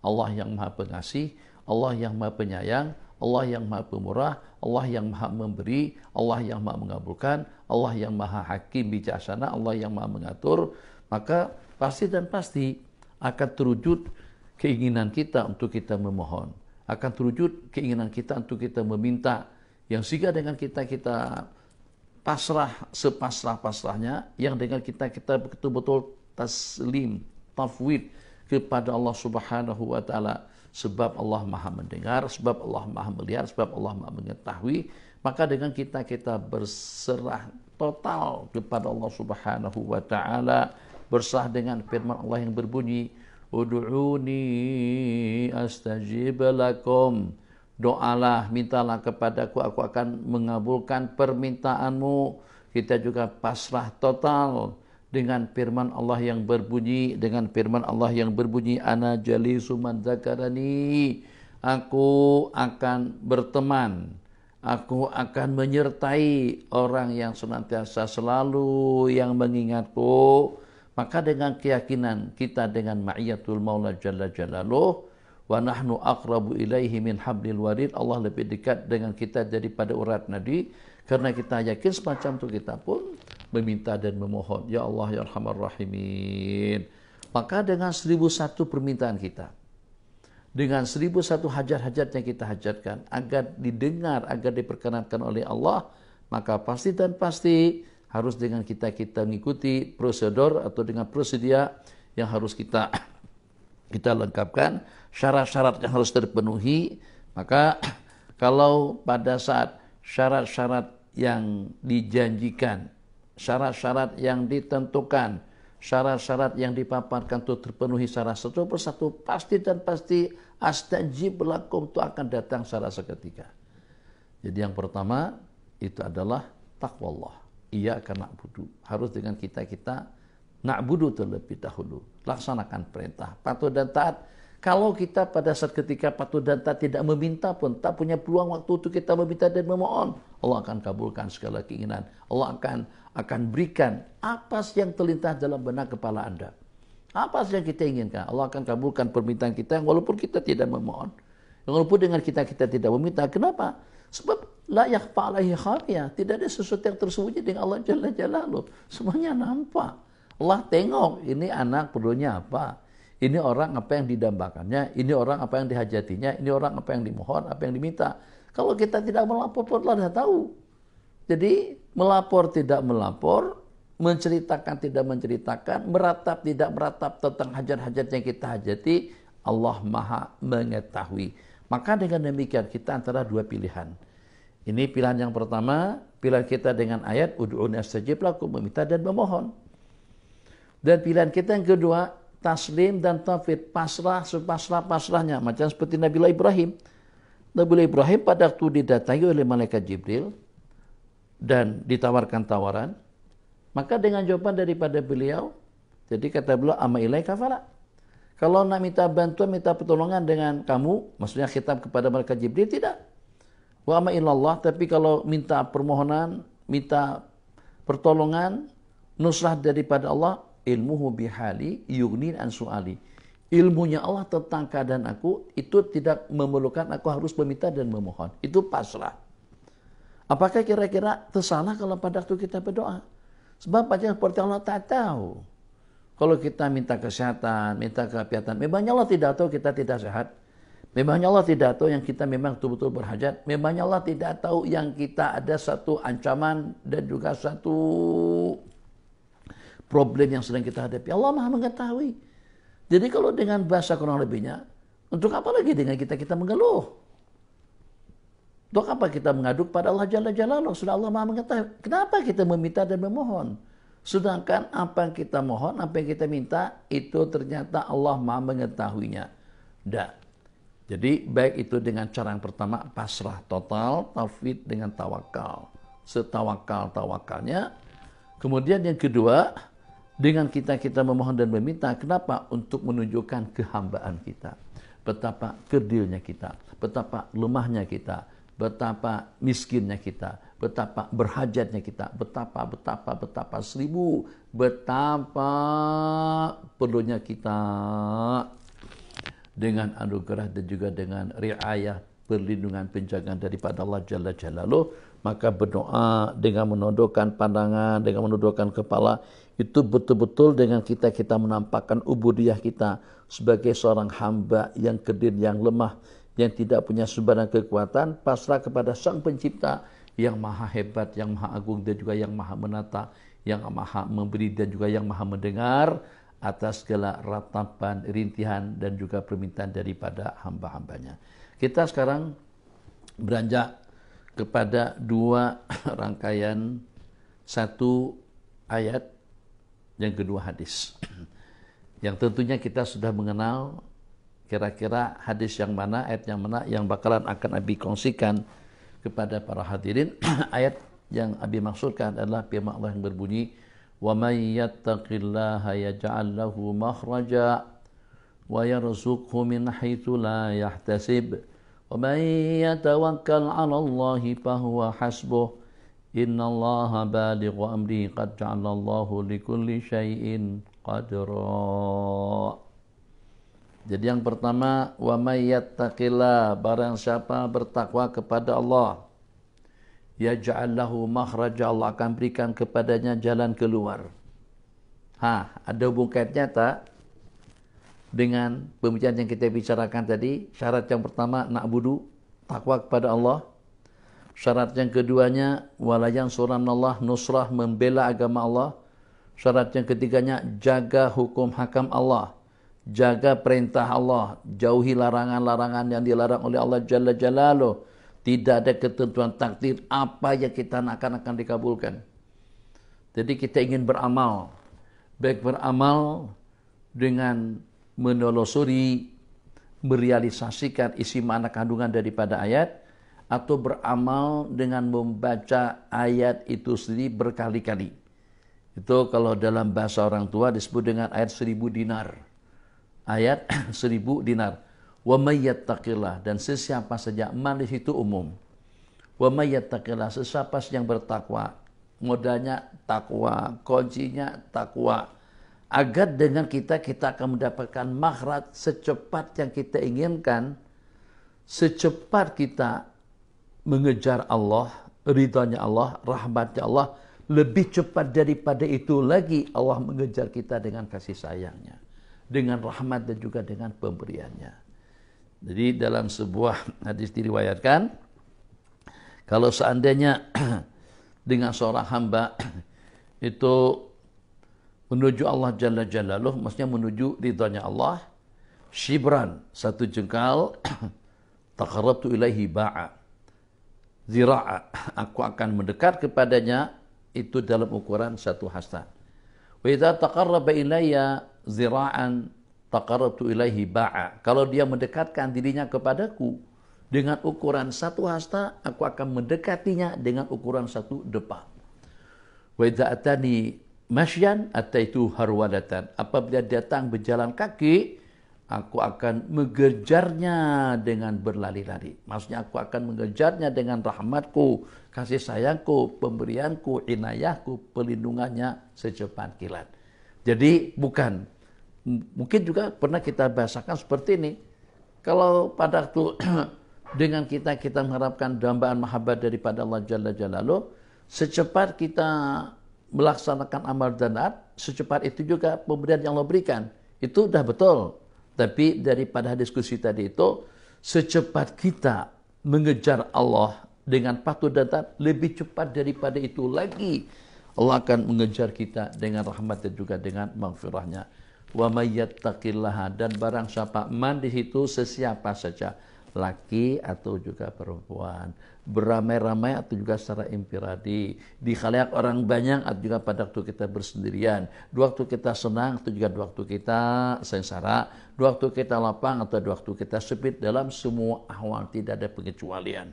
Allah yang Maha Pengasih, Allah yang Maha Penyayang, Allah yang Maha Pemurah, Allah yang Maha Memberi, Allah yang Maha Mengabulkan, Allah yang Maha Hakim Bijaksana, Allah yang Maha Mengatur, maka pasti dan pasti akan terwujud keinginan kita untuk kita memohon, akan terwujud keinginan kita untuk kita meminta, yang sehingga dengan kita pasrah sepasrah-pasrahnya, yang dengan kita betul-betul taslim, tafwid kepada Allah Subhanahu wa taala, sebab Allah Maha mendengar, sebab Allah Maha melihat, sebab Allah Maha mengetahui, maka dengan kita berserah total kepada Allah Subhanahu wa taala, berserah dengan firman Allah yang berbunyi, ud'uni astajib lakum, doalah, mintalah kepadaku, aku akan mengabulkan permintaanmu. Kita juga pasrah total dengan firman Allah yang berbunyi, ana jalisu man dzakarani, aku akan berteman, aku akan menyertai orang yang senantiasa selalu yang mengingatku. Maka dengan keyakinan kita dengan ma'iyatul Maula Jalla Jalaluh, wa nahnu aqrabu ilaihi min hablil warid, Allah lebih dekat dengan kita daripada urat nadi, karena kita yakin semacam itu kita pun meminta dan memohon, ya Allah ya Arhamar Rahimin. Maka dengan 1001 permintaan kita, dengan 1001 hajat-hajat yang kita hajatkan agar didengar, agar diperkenankan oleh Allah, maka pasti dan pasti harus dengan kita mengikuti prosedur atau dengan prosedia yang harus kita lengkapkan, syarat-syarat yang harus terpenuhi. Maka kalau pada saat syarat-syarat yang dijanjikan, syarat-syarat yang ditentukan, syarat-syarat yang dipaparkan itu terpenuhi secara satu persatu, pasti dan pasti astajib lakum itu akan datang secara seketika. Jadi yang pertama itu adalah takwa Allah. Iyyaka na'budu, harus dengan kita na'budu terlebih dahulu, laksanakan perintah, patuh dan taat. Kalau kita pada saat ketika patuh dan taat tidak meminta pun, tak punya peluang waktu untuk kita meminta dan memohon, Allah akan kabulkan segala keinginan. Allah akan berikan apa yang terlintas dalam benak kepala Anda, apa yang kita inginkan. Allah akan kabulkan permintaan kita walaupun kita tidak memohon, walaupun dengan kita tidak meminta. Kenapa? Sebab la yakhfa alaihi khafiyah, tidak ada sesuatu yang tersembunyi dengan Allah Jalla Jalaluh. Semuanya nampak. Allah tengok ini anak perlunya apa, ini orang apa yang didambakannya, ini orang apa yang dihajatinya, ini orang apa yang dimohon, apa yang diminta. Kalau kita tidak melapor, Allah dah tahu. Jadi melapor tidak melapor, menceritakan tidak menceritakan, meratap tidak meratap tentang hajat-hajat yang kita hajati, Allah Maha mengetahui. Maka dengan demikian kita antara dua pilihan. Ini pilihan yang pertama, pilihan kita dengan ayat ud'uni astajib lakum, meminta dan memohon. Dan pilihan kita yang kedua, taslim dan tafwid, pasrah sepasrah-pasrahnya, macam seperti Nabi Ibrahim. Nabi Ibrahim pada waktu didatangi oleh malaikat Jibril dan ditawarkan tawaran, maka dengan jawaban daripada beliau, jadi kata beliau, amma ilaika fala. Kalau nak minta bantuan, minta pertolongan dengan kamu, maksudnya khitab kepada malaikat Jibril, tidak. Wa amma ilallah, tapi kalau minta permohonan, minta pertolongan, nusrah daripada Allah, ilmuhu bihali yugnin an su'ali. Ilmunya Allah tentang keadaan aku, itu tidak memerlukan aku harus meminta dan memohon. Itu pasrah. Apakah kira-kira tersalah kalau pada waktu kita berdoa? Sebab macam seperti Allah tak tahu. Kalau kita minta kesehatan, minta keapiatan, memangnya Allah tidak tahu kita tidak sehat. Memangnya Allah tidak tahu yang kita memang betul-betul berhajat. Memangnya Allah tidak tahu yang kita ada satu ancaman dan juga satu problem yang sedang kita hadapi. Allah Maha mengetahui. Jadi kalau dengan bahasa kurang lebihnya, untuk apa lagi dengan kita mengeluh? Untuk apa kita mengadu pada Allah Jalla Jalaluh? Sudah Allah Maha mengetahui. Kenapa kita meminta dan memohon? Sedangkan apa yang kita mohon, apa yang kita minta, itu ternyata Allah Maha mengetahuinya. Jadi baik itu dengan cara yang pertama, pasrah total, tauhid dengan tawakal. Setawakal-tawakalnya. Kemudian yang kedua, dengan kita memohon dan meminta. Kenapa? Untuk menunjukkan kehambaan kita. Betapa kerdilnya kita. Betapa lemahnya kita. Betapa miskinnya kita. Betapa berhajatnya kita. Betapa perlunya kita. dengan anugerah dan juga dengan riayah, perlindungan, penjagaan daripada Allah Jalla Jalaluh, maka berdoa dengan menundukkan pandangan, dengan menundukkan kepala, itu betul-betul dengan kita menampakkan ubudiyah kita sebagai seorang hamba yang kerdil, yang lemah, yang tidak punya sumber dan kekuatan, pasrah kepada Sang Pencipta yang maha hebat, yang maha agung dan juga yang maha menata, yang maha memberi dan juga yang maha mendengar atas segala ratapan, rintihan dan juga permintaan daripada hamba-hambanya. Kita sekarang beranjak kepada dua rangkaian, satu ayat, yang kedua hadis. Yang tentunya kita sudah mengenal kira-kira hadis yang mana, ayat yang mana yang bakalan akan Abi kongsikan kepada para hadirin. Ayat yang Abi maksudkan adalah firman Allah yang berbunyi, wa may yattaqillaha yaj'al lahu makhraja wa yarzuqhu min haitsu la yahtasib wa may yatawakkal 'ala Allahi fahuwa hasbuh innallaha balighu amri qad ja'ala Allahu likulli syai'in qadra. Jadi yang pertama, wa may yattaqillah, barang siapa bertakwa kepada Allah, yaj'al lahu makhraja, Allah akan berikan kepadanya jalan keluar. Ada hubung kaitnya tak dengan pembicaraan yang kita bicarakan tadi? Syarat yang pertama, na'budu, takwa kepada Allah. Syarat yang keduanya, walayan suranallah, nusrah, membela agama Allah. Syarat yang ketiganya, jaga hukum hakam Allah, jaga perintah Allah, jauhi larangan-larangan yang dilarang oleh Allah Jalla Jalaluh. Tidak ada ketentuan takdir apa yang kita akan dikabulkan. Jadi kita ingin beramal, baik beramal dengan menelusuri, merealisasikan isi makna kandungan daripada ayat, atau beramal dengan membaca ayat itu sendiri berkali-kali. Itu kalau dalam bahasa orang tua disebut dengan ayat 1000 dinar. Ayat 1000 dinar. Wa may yattaqillah, dan sesiapa saja, man di situ umum. Wa may yattaqillah, sesiapa yang bertakwa, modalnya takwa, kuncinya takwa. Agar dengan kita akan mendapatkan makhraj secepat yang kita inginkan, secepat kita mengejar Allah, ridhanya Allah, rahmatnya Allah, lebih cepat daripada itu lagi Allah mengejar kita dengan kasih sayangnya, dengan rahmat dan juga dengan pemberiannya. Jadi dalam sebuah hadis diriwayatkan, kalau seandainya dengan seorang hamba itu menuju Allah Jalla Jalaluh, maksudnya menuju ridhanya Allah, shibran, satu jengkal, taqarrabtu ilaihi ba'a, zira'a, aku akan mendekat kepadanya, itu dalam ukuran satu hasta. Wa idza taqarraba ilayya zira'an taqarrabtu ilaihi ba'a. Kalau dia mendekatkan dirinya kepadaku dengan ukuran satu hasta, aku akan mendekatinya dengan ukuran satu depa. Wa idza atani masyan ataitu harwadatan. Apabila datang berjalan kaki, aku akan mengejarnya dengan berlari-lari. Maksudnya aku akan mengejarnya dengan rahmatku, kasih sayangku, pemberianku, inayahku, pelindungannya secepat kilat. Jadi bukan, mungkin juga pernah kita bahasakan seperti ini. Kalau pada waktu dengan kita mengharapkan dambaan mahabbat daripada Allah Jalla Jalaluh, secepat kita melaksanakan amal dan taat, secepat itu juga pemberian yang Allah berikan. Itu udah betul. Tapi daripada diskusi tadi itu, secepat kita mengejar Allah dengan patuh dan taat, lebih cepat daripada itu lagi Allah akan mengejar kita dengan rahmat dan juga dengan maghfirahnya. Wa may yattaqillaha, dan barang siapa, man di situ sesiapa saja, laki atau juga perempuan, beramai-ramai atau juga secara infiradi, di khalayak orang banyak atau juga pada waktu kita bersendirian, di waktu kita senang atau juga di waktu kita sengsara, di waktu kita lapang atau di waktu kita sempit, dalam semua ahwal tidak ada pengecualian.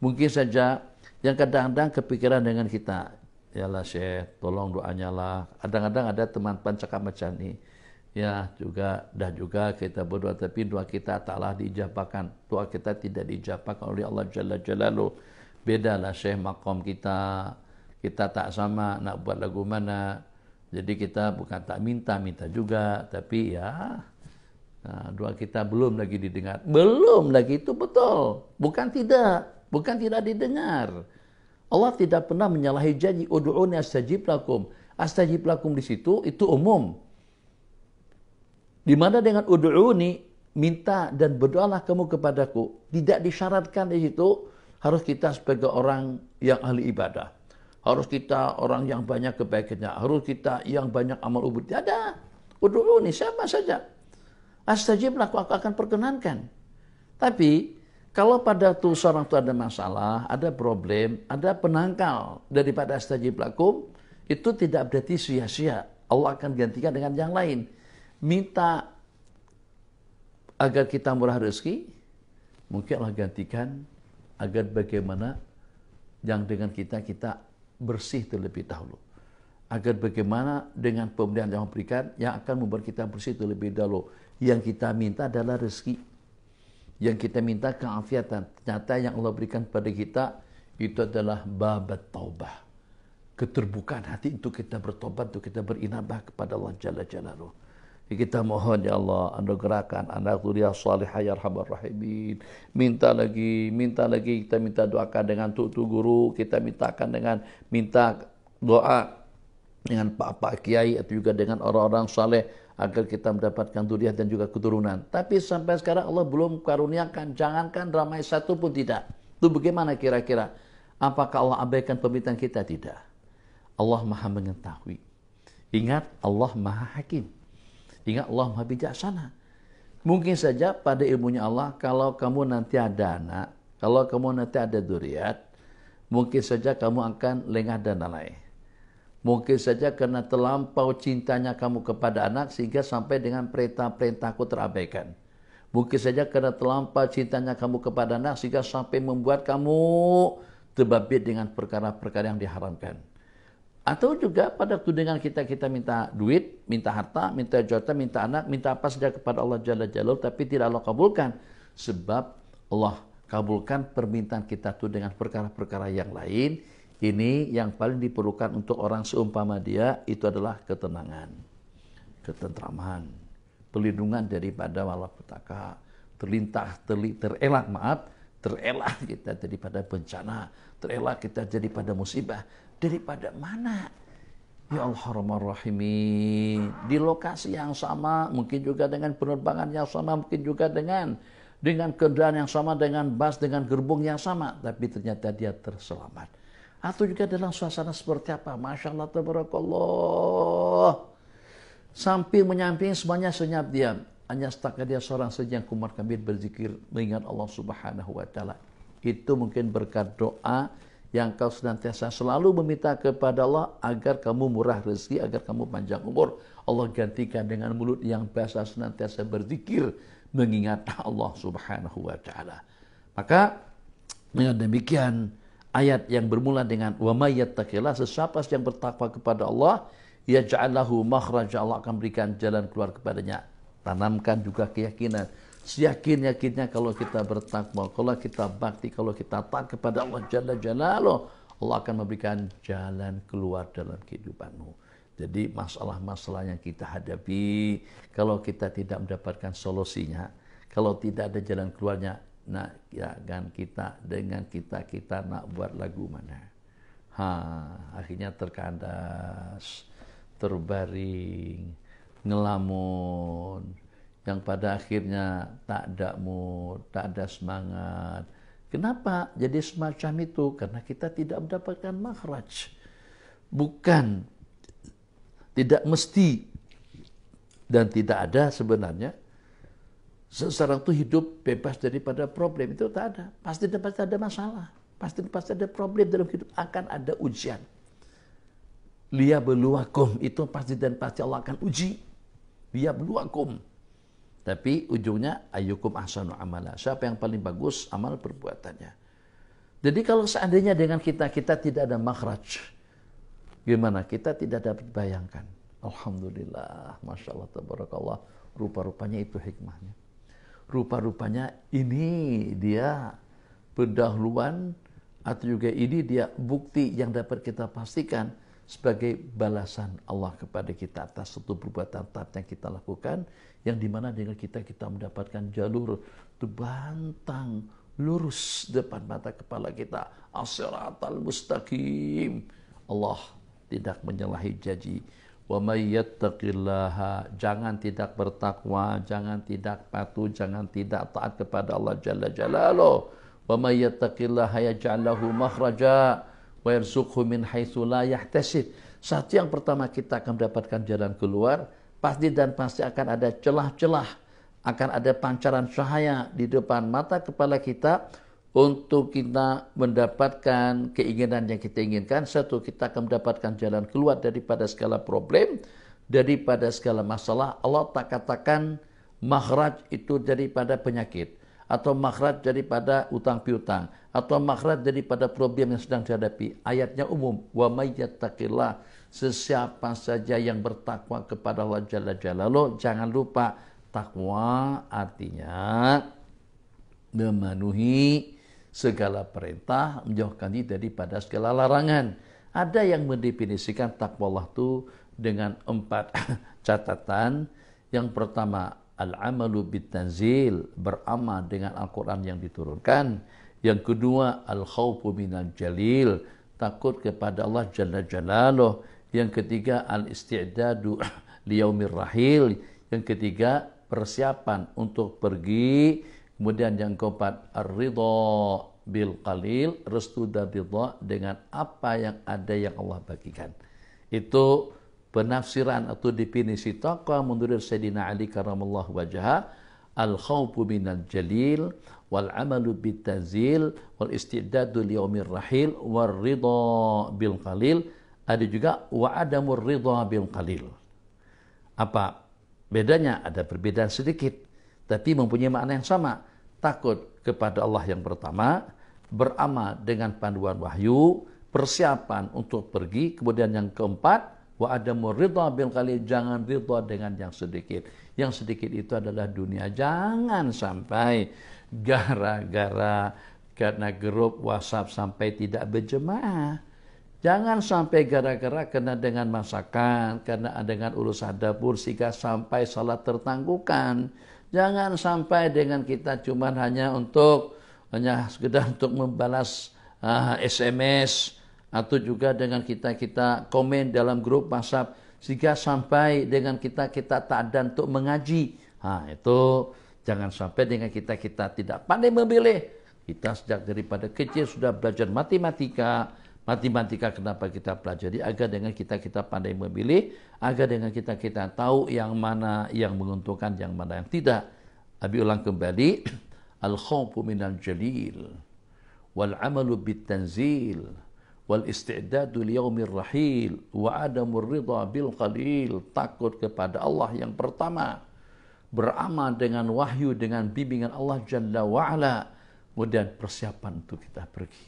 Mungkin saja yang kadang-kadang kepikiran dengan kita, yalah Syekh, tolong doanya lah. Kadang-kadang ada teman-teman cakap macam ini. Ya juga, dah juga kita berdoa, tapi doa kita taklah diijabahkan. Doa kita tidak diijabahkan oleh Allah Jalla Jalaluh. Bedalah Syekh maqam kita. Kita tak sama nak buat lagu mana. Jadi kita bukan tak minta juga. Tapi ya, Nah, doa kita belum lagi didengar. Belum lagi, itu betul. Bukan tidak didengar. Allah tidak pernah menyalahi janji. Ud'uni astajib lakum. Astajib lakum di situ itu umum. Di mana dengan ud'uni, minta dan berdoalah kamu kepadaku, tidak disyaratkan di situ harus kita sebagai orang yang ahli ibadah. Harus kita orang yang banyak kebaikannya. Harus kita yang banyak amal ubud. Tidak ada. Ud'uni, siapa saja. Astajib lakum, aku akan perkenankan. Tapi kalau pada tuh seorang itu ada masalah, ada problem, ada penangkal daripada astajib lakum, itu tidak berarti sia-sia. Allah akan gantikan dengan yang lain. Minta agar kita murah rezeki, mungkin Allah gantikan agar bagaimana yang dengan kita bersih terlebih dahulu. Agar bagaimana dengan pemberian yang memberikan yang akan membuat kita bersih terlebih dahulu. Yang kita minta adalah rezeki. Yang kita minta keafiatan. Ternyata yang Allah berikan kepada kita itu adalah babat taubah. Keterbukaan hati untuk kita bertobat, untuk kita berinabah kepada Allah Jalla Jalaluh. Kita mohon ya Allah, anugerahkan anak zuriat salihah ya arhamar rahimin. Minta lagi, kita minta doakan dengan tutu guru, kita minta doa dengan pak kiai atau juga dengan orang-orang saleh agar kita mendapatkan zuriat dan juga keturunan. Tapi sampai sekarang Allah belum karuniakan, jangankan ramai satu pun tidak. Itu bagaimana kira-kira? Apakah Allah abaikan permintaan kita? Tidak. Allah Maha mengetahui. Ingat, Allah Maha Hakim. Ingat, Allah Maha bijaksana. Mungkin saja pada ilmunya Allah, kalau kamu nanti ada anak, kalau kamu nanti ada zuriat, mungkin saja kamu akan lengah dan lalai. Mungkin saja karena terlampau cintanya kamu kepada anak sehingga sampai dengan perintah-perintahku terabaikan. Mungkin saja karena terlampau cintanya kamu kepada anak sehingga sampai membuat kamu terbabit dengan perkara-perkara yang diharamkan. Atau juga pada waktu dengan kita minta duit, minta harta, minta jabatan, minta anak, minta apa saja kepada Allah Jalla Jalaluhu, tapi tidak Allah kabulkan. Sebab Allah kabulkan permintaan kita itu dengan perkara-perkara yang lain. Ini yang paling diperlukan untuk orang seumpama dia, itu adalah ketenangan, ketentraman, perlindungan daripada malapetaka, terelak kita daripada bencana, terelak kita daripada musibah. Daripada mana? Ya Allah Rahman Rahimin. Di lokasi yang sama, mungkin juga dengan penerbangan yang sama, mungkin juga dengan kendaraan yang sama, dengan bus, dengan gerbong yang sama, tapi ternyata dia terselamat. Atau juga dalam suasana seperti apa? Masya Allah, tabarakallah. Samping menyamping semuanya senyap diam. Hanya setakat dia seorang saja yang kumar kambir berzikir mengingat Allah Subhanahu wa Ta'ala. Itu mungkin berkat doa yang kau senantiasa selalu meminta kepada Allah agar kamu murah rezeki, agar kamu panjang umur. Allah gantikan dengan mulut yang biasa senantiasa berzikir mengingat Allah Subhanahu wa Ta'ala. Maka dengan demikian ayat yang bermula dengan wa may yattaqillah, sesiapa yang bertakwa kepada Allah, yaj'al lahu makhraja, Allah akan berikan jalan keluar kepadanya. Tanamkan juga keyakinan. Seyakin-yakinnya kalau kita bertakwa, kalau kita bakti, kalau kita taat kepada Allah Jalla Jalaluhu, Allah akan memberikan jalan keluar dalam kehidupanmu. Jadi masalah-masalah yang kita hadapi, kalau kita tidak mendapatkan solusinya, kalau tidak ada jalan keluarnya, nah ya kan kita nak buat lagu mana? Akhirnya terkandas, terbaring, ngelamun, yang pada akhirnya tak ada mood, tak ada semangat. Kenapa jadi semacam itu? Karena kita tidak mendapatkan makhraj. Bukan, tidak mesti dan tidak ada sebenarnya seseorang itu hidup bebas daripada problem. Itu tak ada. Pasti ada masalah. Pasti ada problem dalam hidup. Akan ada ujian. Liyabluwakum, itu pasti dan pasti Allah akan uji. Liyabluwakum. Tapi ujungnya ayyukum ahsanu amala. Siapa yang paling bagus amal perbuatannya. Jadi kalau seandainya dengan kita tidak ada makhraj, gimana? Kita tidak dapat bayangkan. Alhamdulillah, Masya Allah, tabarakallah. Rupa-rupanya itu hikmahnya. Rupa-rupanya ini dia pendahuluan atau juga ini dia bukti yang dapat kita pastikan sebagai balasan Allah kepada kita atas satu perbuatan taat yang kita lakukan, yang dimana dengan kita mendapatkan jalur terbantang lurus depan mata kepala kita, as-siratal mustaqim. Allah tidak menyalahi janji. Wa may yattaqillaha, jangan tidak bertakwa, jangan tidak patuh, jangan tidak taat kepada Allah Jalla Jalaluhu. Wa may yattaqillaha yaj'al lahu makhraja wa yarzuqhu min haitsu la yahtasib. Satu yang pertama, kita akan mendapatkan jalan keluar, pasti akan ada celah-celah, akan ada pancaran cahaya di depan mata kepala kita untuk kita mendapatkan keinginan yang kita inginkan. Satu, kita akan mendapatkan jalan keluar daripada segala problem, daripada segala masalah. Allah tak katakan makhraj itu daripada penyakit, atau makhraj daripada utang piutang, atau makhraj daripada problem yang sedang dihadapi. Ayatnya umum, wa may yattaqillah, sesiapa saja yang bertakwa kepada Allah Jalla Jalaluhu. Jangan lupa, takwa artinya memenuhi segala perintah, menjauhkan diri daripada segala larangan. Ada yang mendefinisikan takwa Allah itu dengan 4 catatan. Yang pertama, al-amalu bitanzil, beramal dengan Al-Quran yang diturunkan. Yang kedua, al-khawfu minal jalil, takut kepada Allah Jalla Jalaluhu. Yang ketiga, al-isti'dadu liyaumir rahil. Yang ketiga, persiapan untuk pergi. Kemudian yang keempat, ar-ridha bil qalil, restu dan ridha dengan apa yang ada yang Allah bagikan. Itu penafsiran atau definisi takwa menurut Sayyidina Ali karramallahu wajhah. Al-khawfu minal jalil, wal amalu bitazil, wal isti'dadu liyaumir rahil, war ridha bil qalil. Ada juga wa adamur ridha bil qalil. Apa bedanya? Ada perbedaan sedikit, tapi mempunyai makna yang sama. Takut kepada Allah yang pertama, beramal dengan panduan wahyu, persiapan untuk pergi. Kemudian yang keempat, wa adamur ridha bil qalil, jangan ridha dengan yang sedikit. Yang sedikit itu adalah dunia. Jangan sampai gara-gara karena grup WhatsApp sampai tidak berjemaah. Jangan sampai gara-gara kena dengan masakan, karena dengan urusan dapur sehingga sampai salat tertangguhkan. Jangan sampai dengan kita cuma hanya sekedar untuk membalas SMS, atau juga dengan kita komen dalam grup WhatsApp sehingga sampai dengan kita tak ada untuk mengaji. Itu jangan sampai dengan kita tidak pandai memilih. Kita sejak daripada kecil sudah belajar matematika. Matematika kenapa kita pelajari? Agar dengan kita pandai memilih, agar dengan kita tahu yang mana yang menguntungkan, yang mana yang tidak. Abi ulang kembali, al-khawfu minal jalil, wal amalu bitanzil, wal isti'dadu liyaumir rahil, wa adamur ridha bil qalil. Takut kepada Allah yang pertama, beramal dengan wahyu, dengan bimbingan Allah Jalla wa'ala, kemudian persiapan untuk kita pergi.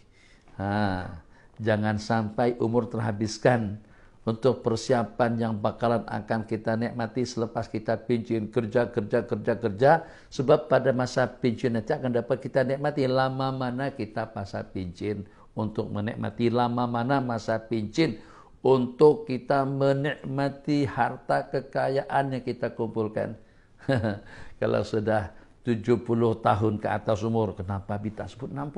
Jangan sampai umur terhabiskan untuk persiapan yang bakalan akan kita nikmati selepas kita pensiun, kerja. Sebab pada masa pensiun nanti akan dapat kita nikmati. Lama mana kita masa pensiun untuk menikmati, lama mana masa pensiun untuk kita menikmati harta kekayaan yang kita kumpulkan. Kalau sudah 70 tahun ke atas umur, kenapa Nabi tak sebut 60?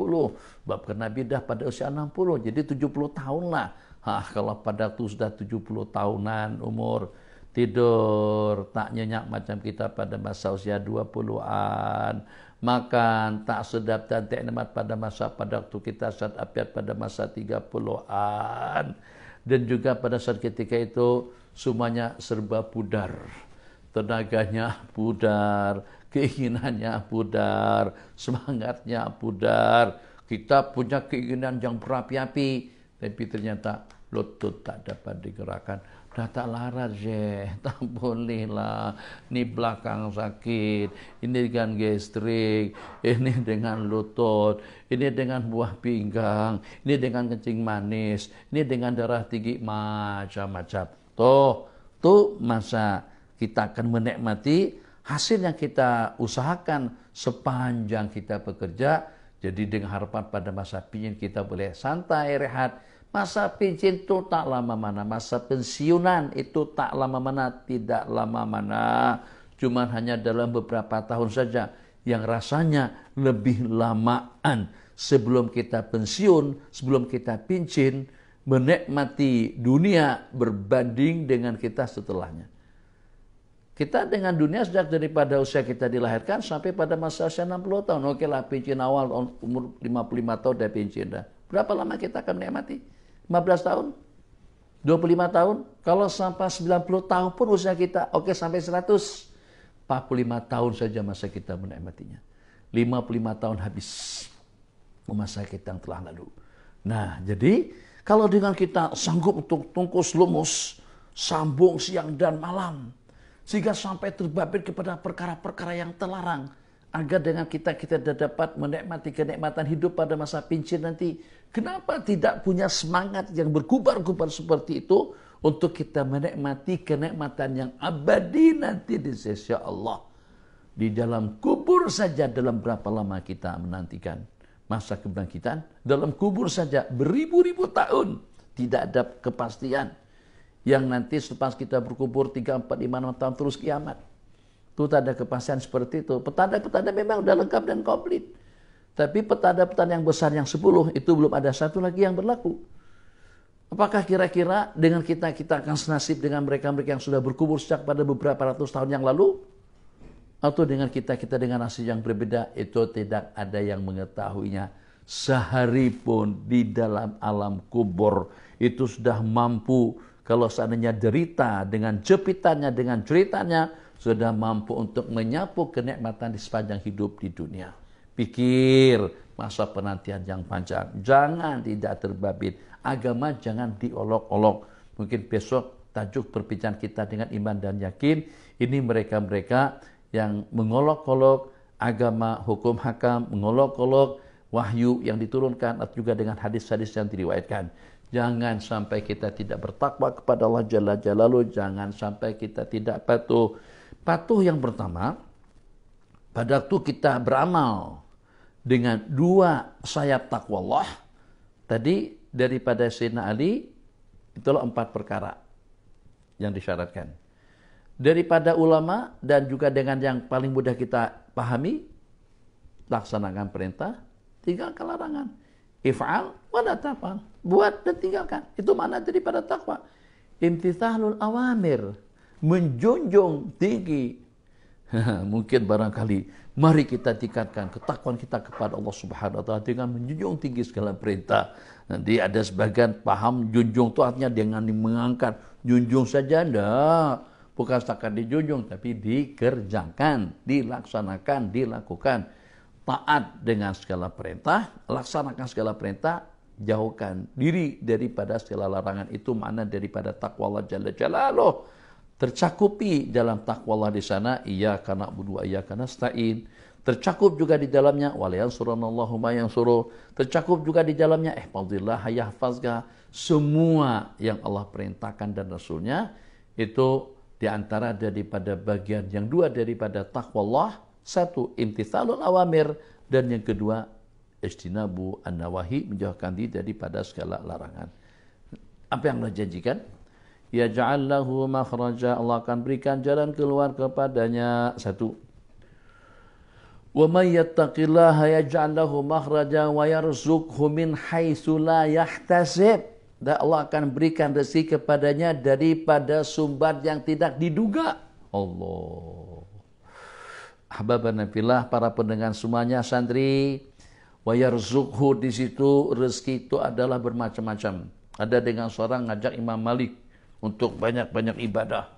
Sebab karena Nabi dah pada usia 60, jadi 70 tahun lah. Kalau pada itu sudah 70 tahunan umur, tidur tak nyenyak macam kita pada masa usia 20-an, makan tak sedap dan tak nikmat pada waktu kita saat apiat pada masa 30-an. Dan juga pada saat ketika itu semuanya serba pudar. Tenaganya pudar, keinginannya pudar, semangatnya pudar. Kita punya keinginan yang berapi-api, tapi ternyata lutut tak dapat digerakkan. Dah tak larat je, tak boleh lah. Ini belakang sakit, ini dengan gastrik, ini dengan lutut, ini dengan buah pinggang, ini dengan kencing manis, ini dengan darah tinggi, macam-macam. Tuh masa kita akan menikmati hasil yang kita usahakan sepanjang kita bekerja. Jadi dengan harapan pada masa pensiun kita boleh santai, rehat. Masa pensiun itu tak lama mana. Masa pensiunan itu tak lama mana, tidak lama mana. cuman hanya dalam beberapa tahun saja, yang rasanya lebih lamaan sebelum kita pensiun, sebelum kita pincin, menikmati dunia berbanding dengan kita setelahnya. Kita dengan dunia sejak daripada usia kita dilahirkan sampai pada masa usia 60 tahun. Oke lah, pincin awal umur 55 tahun udah pincin dah. Berapa lama kita akan menikmati? 15 tahun? 25 tahun? Kalau sampai 90 tahun pun usia kita, oke sampai 100. 45 tahun saja masa kita menikmatinya. 55 tahun habis masa kita yang telah lalu. Nah, jadi kalau dengan kita sanggup untuk tungkus lumus, sambung siang dan malam, sehingga sampai terbabit kepada perkara-perkara yang terlarang, agar dengan kita dapat menikmati kenikmatan hidup pada masa pincin nanti. Kenapa tidak punya semangat yang berkubar-kubar seperti itu untuk kita menikmati kenikmatan yang abadi nanti di sisi Allah. Di dalam kubur saja dalam berapa lama kita menantikan masa kebangkitan? Dalam kubur saja beribu-ribu tahun tidak ada kepastian. Yang nanti selepas kita berkubur 3, 4, 5, 6 tahun terus kiamat. Itu tak ada kepastian seperti itu. Petanda-petanda memang sudah lengkap dan komplit. Tapi petanda-petanda yang besar yang 10 itu belum ada satu lagi yang berlaku. Apakah kira-kira dengan kita akan senasib dengan mereka-mereka yang sudah berkubur sejak pada beberapa ratus tahun yang lalu? Atau dengan kita dengan nasib yang berbeda? Itu tidak ada yang mengetahuinya. Sehari pun di dalam alam kubur itu sudah mampu. Kalau seandainya derita dengan jepitannya, dengan ceritanya, sudah mampu untuk menyapu kenikmatan di sepanjang hidup di dunia. Pikir masa penantian yang panjang. Jangan tidak terbabit. Agama jangan diolok-olok. Mungkin besok tajuk perbincangan kita dengan iman dan yakin. Ini mereka-mereka yang mengolok-olok agama, hukum hakam, mengolok-olok wahyu yang diturunkan, atau juga dengan hadis-hadis yang diriwayatkan. Jangan sampai kita tidak bertakwa kepada Allah Jalla Jalaluhu. Jangan sampai kita tidak patuh. Patuh yang pertama, pada waktu kita beramal dengan 2 sayap takwa Allah, tadi daripada Sayyidina Ali, itulah 4 perkara yang disyaratkan. Daripada ulama dan juga dengan yang paling mudah kita pahami, laksanakan perintah, tinggalkan larangan. If'al wa la taf'al. Buat dan tinggalkan. Itu mana daripada takwa. Imtithalul awamir. Menjunjung tinggi. Mungkin barangkali mari kita tingkatkan ketakwaan kita kepada Allah Subhanahu wa taala dengan menjunjung tinggi segala perintah. Nanti ada sebagian paham junjung itu artinya dengan mengangkat. Junjung saja enggak. Bukan setakat dijunjung tapi dikerjakan, dilaksanakan, dilakukan. Taat dengan segala perintah, laksanakan segala perintah, jauhkan diri daripada segala larangan. Itu makna daripada takwa Allah Jalla Jalaluhu. Tercakupi dalam takwa Allah di sana, iyyaka na'budu wa iyyaka nasta'in. Tercakup juga di dalamnya wala yansurunallahu ma yansuru. Tercakup juga di dalamnya ihfazillah yahfazka. Semua yang Allah perintahkan dan Rasulnya itu diantara daripada bagian yang 2 daripada takwa Allah. 1, imtithalul awamir, dan yang kedua ijtinabu an-nawahi, menjauhkan diri daripada segala larangan. Apa yang Allah janjikan? Ya ja'allahu makhraja, Allah akan berikan jalan keluar kepadanya. 1. Wa may yattaqillaha yaj'al lahu makhraja wa yarzuqhu min haitsu la yahtasib. Dan Allah akan berikan rezeki kepadanya daripada sumber yang tidak diduga. Allah. Ahbabana fillah, para pendengar semuanya, santri, wa yarzuqhu, di situ rezeki itu adalah bermacam-macam. Ada dengan seorang ngajak Imam Malik untuk banyak-banyak ibadah.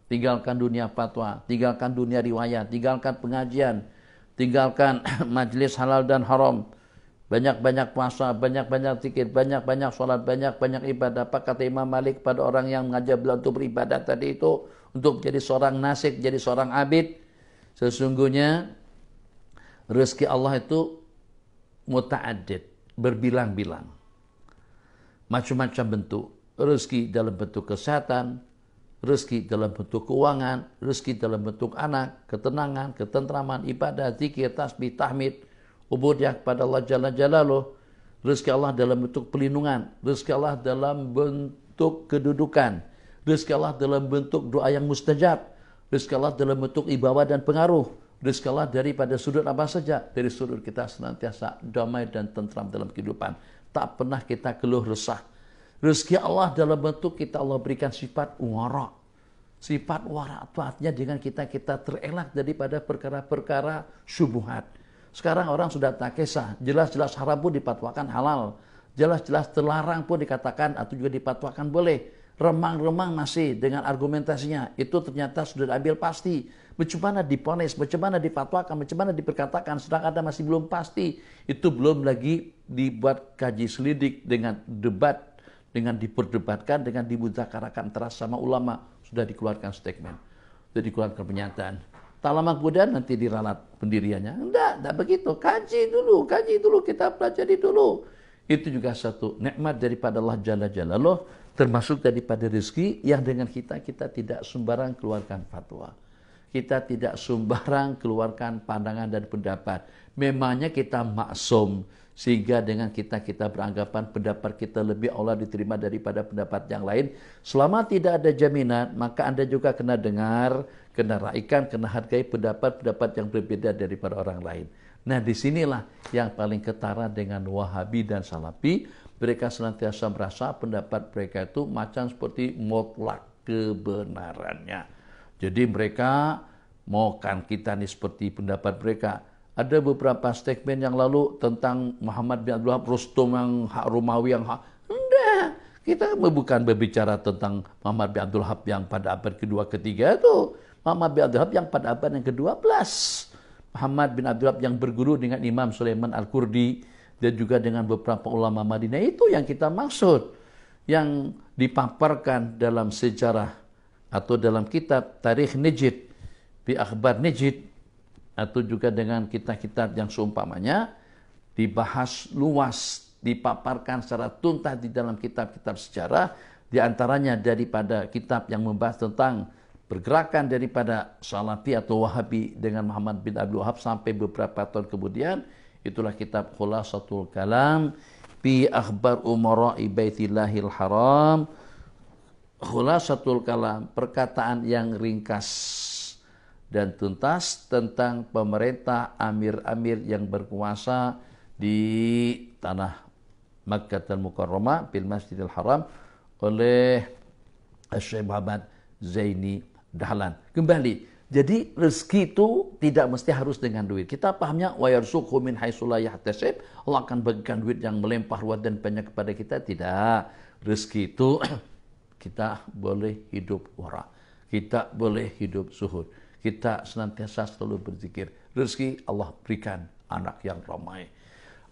Tinggalkan dunia fatwa, tinggalkan dunia riwayat, tinggalkan pengajian, tinggalkan majlis halal dan haram. Banyak-banyak puasa, banyak-banyak zikir, banyak-banyak sholat, banyak-banyak ibadah. Apa kata Imam Malik pada orang yang mengajak beliau untuk beribadah tadi itu, untuk menjadi seorang nasik, jadi seorang abid? Sesungguhnya rezeki Allah itu muta'addid, berbilang-bilang. Macam-macam bentuk. Rezeki dalam bentuk kesehatan, rezeki dalam bentuk keuangan, rezeki dalam bentuk anak, ketenangan, ketentraman, ibadah, zikir, tasbih, tahmid, ubudiyah kepada Allah Jalla Jalaluhu. Rezeki Allah dalam bentuk pelindungan, rezeki Allah dalam bentuk kedudukan, rezeki Allah dalam bentuk doa yang mustajab, Rezeki Allah dalam bentuk ibadah dan pengaruh. Rezeki Allah daripada sudut apa saja. Dari sudut kita senantiasa damai dan tentram dalam kehidupan. Tak pernah kita keluh resah. Rezeki Allah dalam bentuk kita Allah berikan sifat wara. Sifat wara itu artinya dengan kita terelak daripada perkara-perkara syubhat. Sekarang orang sudah tak kisah. Jelas-jelas haram pun dipatwakan halal. Jelas-jelas terlarang pun dikatakan atau juga dipatwakan boleh. Remang-remang masih dengan argumentasinya. Itu ternyata sudah ambil pasti. Bagaimana diponis, bagaimana dipatwakan, bagaimana diperkatakan. Sedang ada masih belum pasti. Itu belum lagi dibuat kaji selidik dengan debat. Dengan diperdebatkan, dengan dimudzakarahkan antara sama ulama. Sudah dikeluarkan statement. Sudah dikeluarkan pernyataan. Tak lama kemudian nanti diralat pendiriannya. Enggak begitu. Kaji dulu, kita pelajari dulu. Itu juga satu nikmat daripada Allah Jalla Jalaluh, termasuk daripada rezeki yang dengan kita tidak sembarang keluarkan fatwa. Kita tidak sembarang keluarkan pandangan dan pendapat. Memangnya kita maksum, sehingga dengan kita beranggapan pendapat kita lebih Allah diterima daripada pendapat yang lain. Selama tidak ada jaminan, maka Anda juga kena dengar, kena raikan, kena hargai pendapat-pendapat yang berbeda daripada orang lain. Nah, disinilah yang paling ketara dengan Wahabi dan Salafi. Mereka senantiasa merasa pendapat mereka itu macam seperti mutlak kebenarannya. Jadi mereka maukan kita nih seperti pendapat mereka. Ada beberapa statement yang lalu tentang Muhammad bin Abdul Wahab, Rustum yang hak Romawi yang hak. Enggak. Kita bukan berbicara tentang Muhammad bin Abdul Wahab yang pada abad kedua ketiga itu. Muhammad bin Abdul Wahab yang pada abad yang ke-12. Muhammad bin Abdul Wahab yang berguru dengan Imam Sulaiman Al-Qurdi dan juga dengan beberapa ulama Madinah, itu yang kita maksud. Yang dipaparkan dalam sejarah atau dalam kitab Tarikh Najd, Fi Akhbar Najd, atau juga dengan kitab-kitab yang seumpamanya dibahas luas, dipaparkan secara tuntas di dalam kitab-kitab sejarah, di antaranya daripada kitab yang membahas tentang pergerakan daripada Salafi atau Wahabi dengan Muhammad bin Abdul Wahab sampai beberapa tahun kemudian. Itulah kitab Khulasatul Kalam Fi Akhbar Umara'i Baitillahil Haram. Khulasatul Kalam, perkataan yang ringkas dan tuntas tentang pemerintah amir-amir yang berkuasa di tanah Makkahul Mukarramah bil Masjidil Haram oleh Syekh Muhammad Zaini Dahlan. Kembali, jadi rezeki itu tidak mesti harus dengan duit. Kita pahamnya wa yarzuqhu min haitsu la yahtasib. Allah akan bagikan duit yang melimpah ruah dan banyak kepada kita. Tidak. Rezeki itu kita boleh hidup wara. Kita boleh hidup zuhud. Kita senantiasa selalu berzikir. Rezeki Allah berikan anak yang ramai.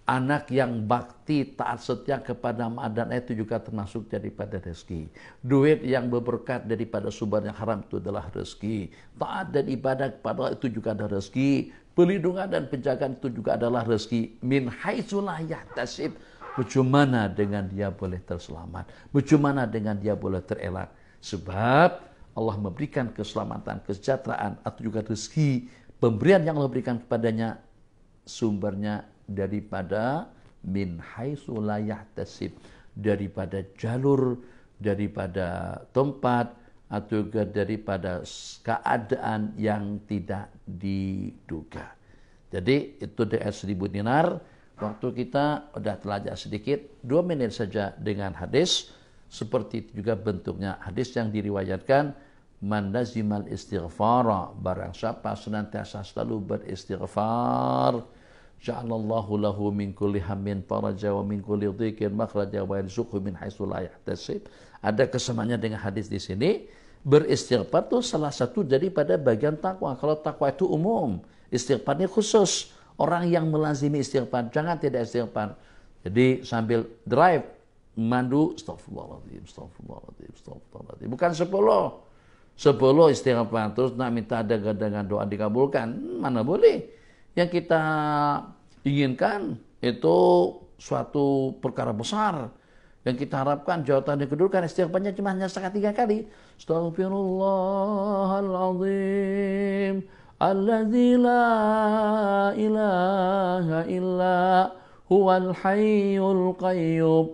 Anak yang bakti, taat setia kepada ma dan ayah itu juga termasuk daripada rezeki. Duit yang berberkat daripada sumber yang haram itu adalah rezeki. Taat dan ibadah kepada Allah itu juga ada rezeki. Perlindungan dan penjagaan itu juga adalah rezeki. Min haitsu la yahtasib. Bagaimana dengan dia boleh terselamat? Bagaimana dengan dia boleh terelak? Sebab Allah memberikan keselamatan, kesejahteraan atau juga rezeki. Pemberian yang Allah berikan kepadanya sumbernya daripada min haitsu la yahtasib, daripada jalur, daripada tempat atau juga daripada keadaan yang tidak diduga. Jadi itu dengan 1000 dinar. Waktu kita sudah telajak sedikit, 2 menit saja dengan hadis. Seperti itu juga bentuknya hadis yang diriwayatkan, man lazimal istighfara, barang siapa senantiasa selalu beristighfar, ja'alallahu lahu min kulli hammin faraja wa min kulli dhiqin makhraja wa yarzuqhu min haitsu la yahtasib. Ada kesamaannya dengan hadis di sini. Beristighfar itu salah satu daripada bagian takwa. Kalau takwa itu umum, istighfarnya khusus. Orang yang melazimi istighfar, jangan tidak istighfar. Jadi sambil drive, mandu, astagfirullahaladzim, astagfirullahaladzim, astagfirullahaladzim. Bukan 10 istighfar terus nak minta ada dengan doa dikabulkan, mana boleh. Yang kita inginkan itu suatu perkara besar. Yang kita harapkan jawatan yang kedua kan istighfarnya cuma hanya sekali 3 kali. Astaghfirullahaladzim alladzi la ilaha illa huwal hayyul qayyum.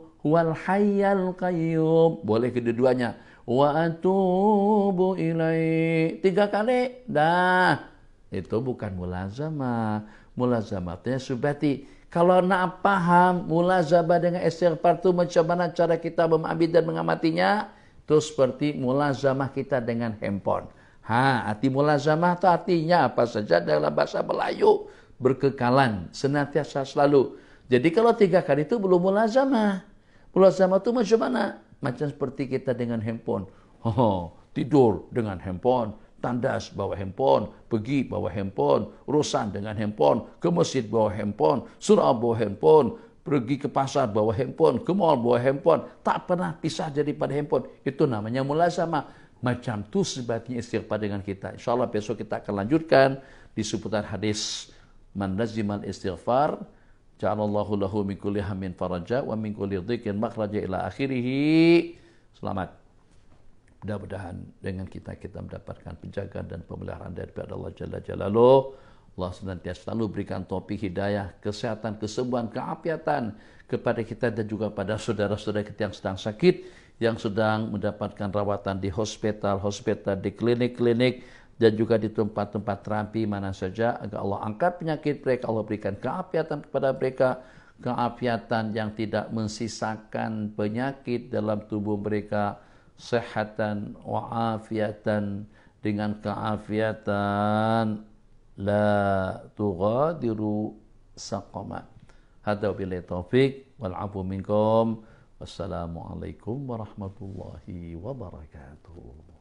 Boleh kedua-duanya. wa atubu ilaih. 3 kali. Dah. Itu bukan mulazamah. Mulazamatnya subati. Kalau nak paham mulazamah dengan istighfar itu macam mana cara kita memahami dan mengamatinya, itu seperti mulazamah kita dengan handphone. Arti mulazamah itu artinya apa saja dalam bahasa Melayu, berkekalan, senantiasa selalu. Jadi kalau 3 kali itu belum mulazamah. Mulazamah itu macam mana? Macam seperti kita dengan handphone. Tidur dengan handphone, tandas bawa handphone, pergi bawa handphone, urusan dengan handphone, ke masjid bawa handphone, surau bawa handphone, pergi ke pasar bawa handphone, ke mall bawa handphone, tak pernah pisah daripada handphone. Itu namanya mulazamah. Macam tu sebatnya istighfar dengan kita. InsyaAllah besok kita akan lanjutkan di seputar hadis man lazimal istighfar ja'alallahu lahu min kulli hammin faraja wa min kulli dhiqin makhraja ila akhirih. Selamat. Mudah-mudahan dengan kita mendapatkan penjagaan dan pemeliharaan daripada Allah Jalla Jalaluh. Allah senantiasa selalu berikan taufik hidayah, kesehatan, kesembuhan, keafiatan kepada kita dan juga pada saudara-saudara kita yang sedang sakit, yang sedang mendapatkan rawatan di hospital, di klinik-klinik, dan juga di tempat-tempat terapi mana saja, agar Allah angkat penyakit mereka, Allah berikan keafiatan kepada mereka, keafiatan yang tidak mensisakan penyakit dalam tubuh mereka, sehatan wa afiatan, dengan keafiatan la tughadiru saqama. Hadza billahi taufik wal afu minkum. Wassalamualaikum warahmatullahi wabarakatuh.